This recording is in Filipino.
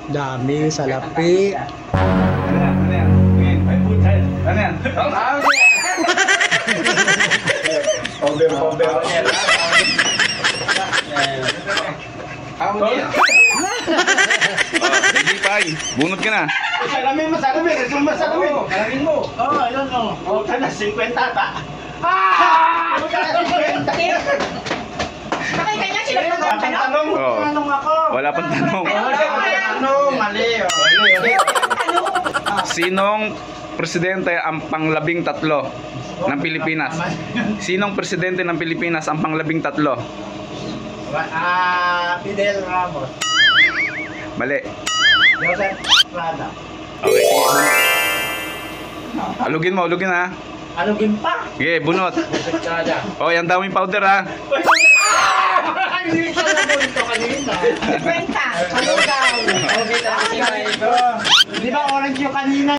Dami, salapi. Ano yan? May puta. Ano yan? Powder. Hindi pa ay. Bunot ka na. Salamin. Salamin mo. Ayun o. O, ka na, 50 ta. Bakit kanya sila Tanong. Oo. Tanong ako. Wala pang tanong. Tanong, mali. Sinong presidente ang pang-13 ng Pilipinas? Sinong presidente ng Pilipinas ang pang-13? Fidel Ramos. Mali. Joseph Estrada. Okay, sige, bunot. Alugin ha. Alugin pa. Sige, bunot. Estrada. Oh, yan daming powder ha. Hindi ka na po ito kanina. 50. Ano daw? Di ba orange yung kanina?